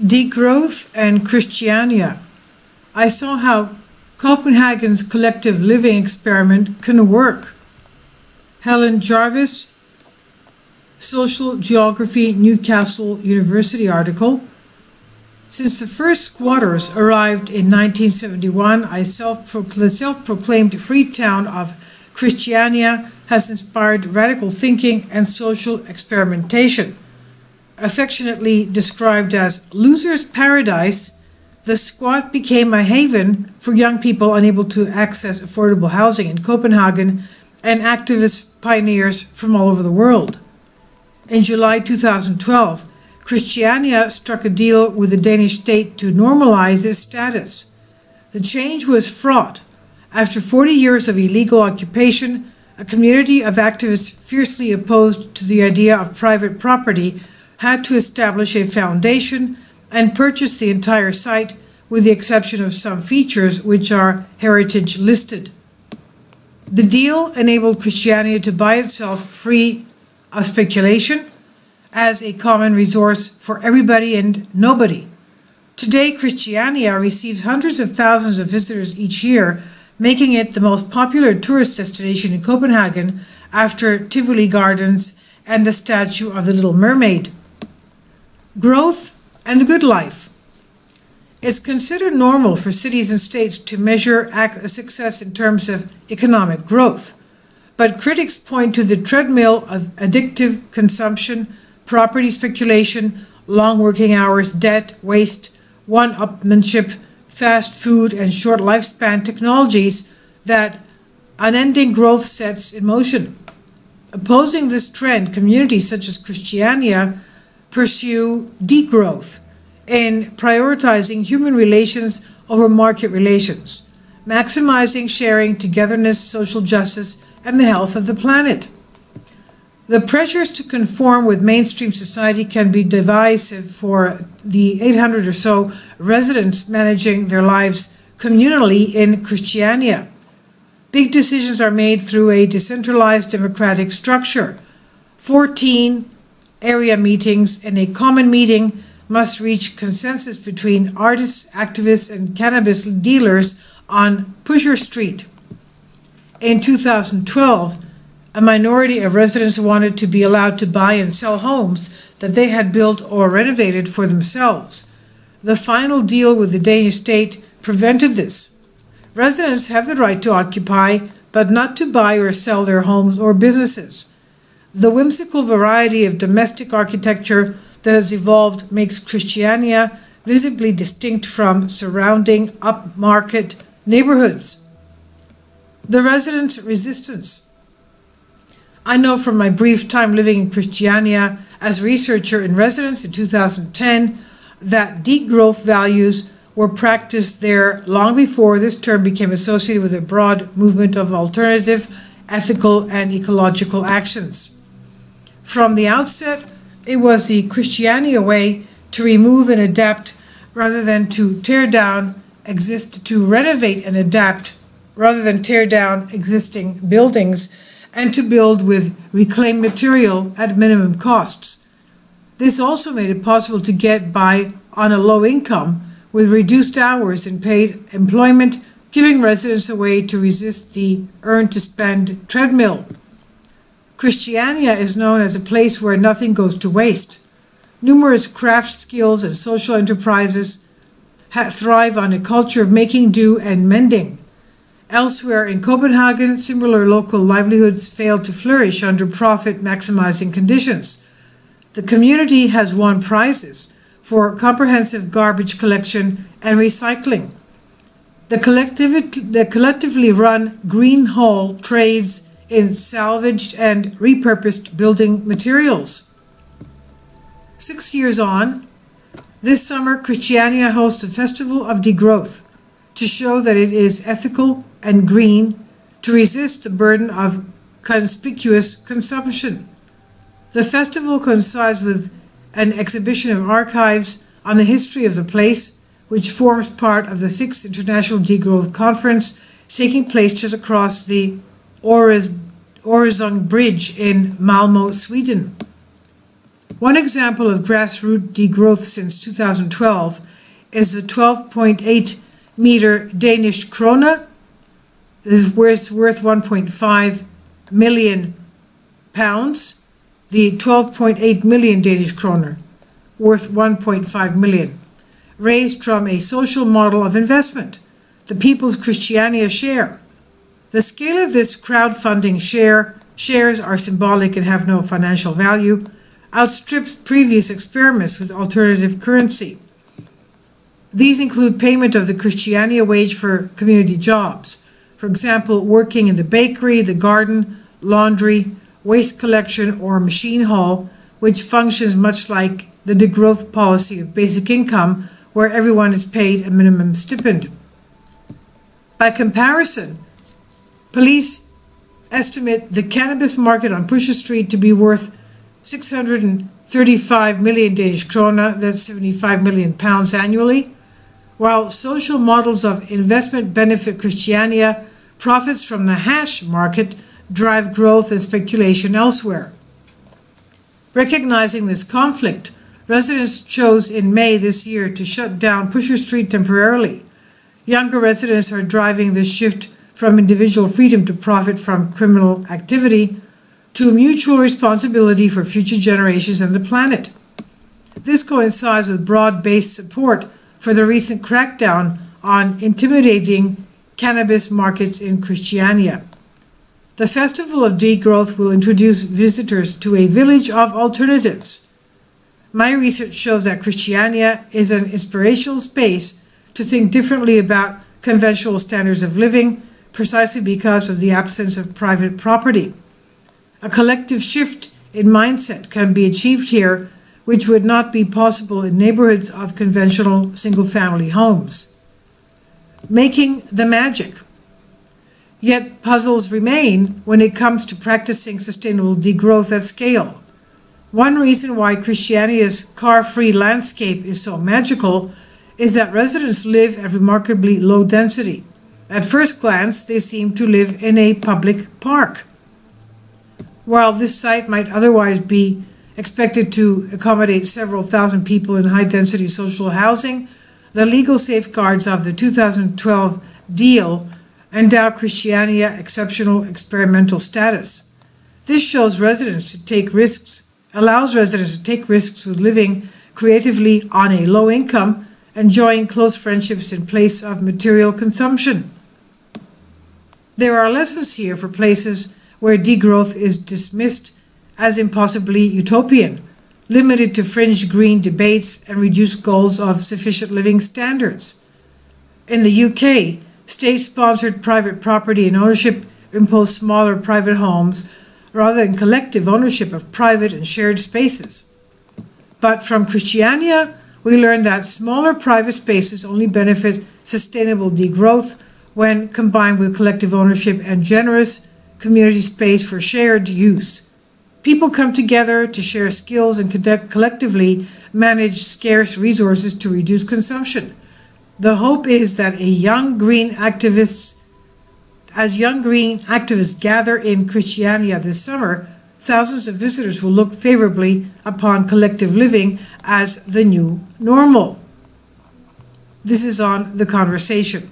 Degrowth and Christiania. I saw how Copenhagen's collective living experiment can work. Helen Jarvis, Social Geography, Newcastle University article. Since the first squatters arrived in 1971, the self-proclaimed free town of Christiania has inspired radical thinking and social experimentation. Affectionately described as loser's paradise, the squat became a haven for young people unable to access affordable housing in Copenhagen and activist pioneers from all over the world. In July 2012, Christiania struck a deal with the Danish state to normalize its status. The change was fraught. After 40 years of illegal occupation, a community of activists fiercely opposed to the idea of private property had to establish a foundation and purchase the entire site, with the exception of some features which are heritage listed. The deal enabled Christiania to buy itself free of speculation as a common resource for everybody and nobody. Today, Christiania receives hundreds of thousands of visitors each year, making it the most popular tourist destination in Copenhagen after Tivoli Gardens and the statue of the Little Mermaid. Growth and the good life. It's considered normal for cities and states to measure success in terms of economic growth, but critics point to the treadmill of addictive consumption, property speculation, long working hours, debt, waste, one-upmanship, fast food, and short lifespan technologies that unending growth sets in motion. Opposing this trend, communities such as Christiania pursue degrowth in prioritizing human relations over market relations, maximizing sharing, togetherness, social justice, and the health of the planet. The pressures to conform with mainstream society can be divisive for the 800 or so residents managing their lives communally in Christiania. Big decisions are made through a decentralized democratic structure. 14 area meetings and a common meeting must reach consensus between artists, activists, and cannabis dealers on Pusher Street. In 2012, a minority of residents wanted to be allowed to buy and sell homes that they had built or renovated for themselves. The final deal with the Danish state prevented this. Residents have the right to occupy, but not to buy or sell their homes or businesses. The whimsical variety of domestic architecture that has evolved makes Christiania visibly distinct from surrounding upmarket neighborhoods. The residents' resistance. I know from my brief time living in Christiania as researcher in residence in 2010 that degrowth values were practiced there long before this term became associated with a broad movement of alternative, ethical, and ecological actions. From the outset, it was the Christiania way to remove and adapt rather than to tear down, to renovate and adapt rather than tear down existing buildings, and to build with reclaimed material at minimum costs. This also made it possible to get by on a low income with reduced hours and paid employment, giving residents a way to resist the earn-to-spend treadmill. Christiania is known as a place where nothing goes to waste. Numerous craft skills and social enterprises thrive on a culture of making do and mending. Elsewhere in Copenhagen, similar local livelihoods fail to flourish under profit-maximizing conditions. The community has won prizes for comprehensive garbage collection and recycling. The collectively run Green Hall trades in salvaged and repurposed building materials. 6 years on, this summer Christiania hosts a festival of degrowth to show that it is ethical and green to resist the burden of conspicuous consumption. The festival coincides with an exhibition of archives on the history of the place, which forms part of the 6th International Degrowth Conference taking place just across the Öresund Bridge in Malmö, Sweden. One example of grassroots degrowth since 2012 is the 12.8 meter Danish krone, where it's worth 1.5 million pounds, the 12.8 million Danish kroner, worth 1.5 million, raised from a social model of investment, the People's Christiania share. The scale of this crowdfunding shares are symbolic and have no financial value, outstrips previous experiments with alternative currency. These include payment of the Christiania wage for community jobs, for example, working in the bakery, the garden, laundry, waste collection, or machine hall, which functions much like the degrowth policy of basic income, where everyone is paid a minimum stipend. By comparison, police estimate the cannabis market on Pusher Street to be worth 635 million Danish krone, that's 75 million pounds annually, while social models of investment benefit Christiania profits from the hash market drive growth and speculation elsewhere. Recognizing this conflict, residents chose in May this year to shut down Pusher Street temporarily. Younger residents are driving this shift from individual freedom to profit from criminal activity to mutual responsibility for future generations and the planet. This coincides with broad-based support for the recent crackdown on intimidating cannabis markets in Christiania. The Festival of Degrowth will introduce visitors to a village of alternatives. My research shows that Christiania is an inspirational space to think differently about conventional standards of living, precisely because of the absence of private property. A collective shift in mindset can be achieved here, which would not be possible in neighborhoods of conventional single-family homes. Making the magic. Yet puzzles remain when it comes to practicing sustainable degrowth at scale. One reason why Christiania's car-free landscape is so magical is that residents live at remarkably low density. At first glance, they seem to live in a public park. While this site might otherwise be expected to accommodate several thousand people in high-density social housing, the legal safeguards of the 2012 deal endow Christiania exceptional experimental status. This shows residents to take risks, allows residents to take risks with living creatively on a low income, enjoying close friendships in place of material consumption. There are lessons here for places where degrowth is dismissed as impossibly utopian, limited to fringe green debates and reduced goals of sufficient living standards. In the UK, state-sponsored private property and ownership impose smaller private homes rather than collective ownership of private and shared spaces. But from Christiania, we learn that smaller private spaces only benefit sustainable degrowth when combined with collective ownership and generous community space for shared use. People come together to share skills and collectively manage scarce resources to reduce consumption. The hope is that as young green activists gather in Christiania this summer, thousands of visitors will look favorably upon collective living as the new normal. This is on The Conversation.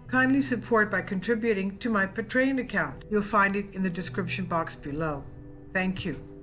Kindly support by contributing to my Patreon account. You'll find it in the description box below. Thank you.